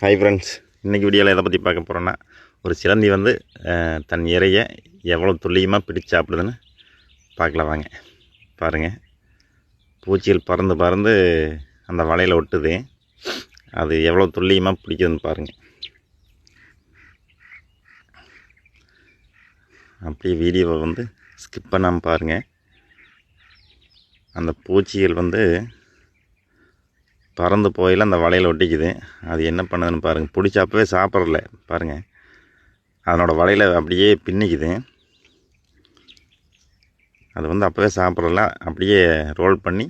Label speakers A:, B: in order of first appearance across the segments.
A: Hi friends, இன்றைக்கி வீடியோவில் எதை பற்றி பார்க்க போகிறோன்னா, ஒரு சிலந்தி வந்து தன் இரையை எவ்வளோ துல்லியமாக பிடிச்சு சாப்பிடுதுன்னு பார்க்கலாம் வாங்க. பாருங்கள், பூச்சிகள் பறந்து பறந்து அந்த வலையில் ஒட்டுது. அது எவ்வளோ துல்லியமாக பிடிக்குதுன்னு பாருங்கள். அப்படியே வீடியோவை வந்து ஸ்கிப் பண்ணாமல் பாருங்கள். அந்த பூச்சிகள் வந்து பறந்து போயில அந்த வலையில் ஒட்டிக்குது. அது என்ன பண்ணுதுன்னு பாருங்கள். பிடிச்ச அப்பவே சாப்பிட்றல பாருங்கள். அதனோட வலையில் அப்படியே பின்னிக்குது. அது வந்து அப்போவே சாப்பிட்றல, அப்படியே ரோல் பண்ணி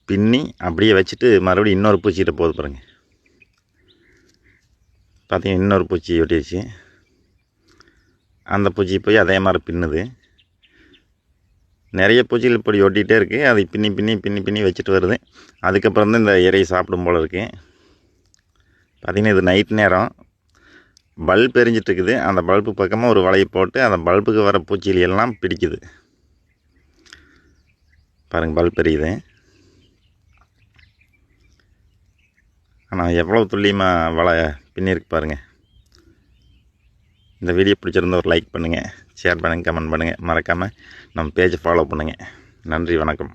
A: பின்னி அப்படியே வச்சுட்டு மறுபடியும் இன்னொரு பூச்சிக்கிட்ட போகுது பாருங்கள். பார்த்தீங்கன்னா இன்னொரு பூச்சி ஒட்டிடுச்சு. அந்த பூச்சி போய் அதே மாதிரி பின்னுது. நிறைய பூச்சிகள் இப்படி ஒட்டிகிட்டே இருக்குது. அதை பின்னி பின்னி பின்னி பின்னி வச்சுட்டு வருது. அதுக்கப்புறம் தான் இந்த இறையை சாப்பிடும் போல் இருக்குது. பார்த்திங்கன்னா இது நைட் நேரம், பல்ப் எரிஞ்சிட்ருக்குது. அந்த பல்பு பக்கமாக ஒரு வலையை போட்டு அந்த பல்புக்கு வர பூச்சிகள் எல்லாம் பிடிக்குது. பாருங்கள், பல்ப் எரியுது. ஆனால் எவ்வளோ துல்லியமாக வலை பின்னிருக்கு பாருங்கள். இந்த வீடியோ பிடிச்சிருந்தா ஒரு லைக் பண்ணுங்கள், ஷேர் பண்ணுங்கள், கமெண்ட் பண்ணுங்கள். மறக்காமல் நம்ம பேஜை ஃபாலோ பண்ணுங்கள். நன்றி, வணக்கம்.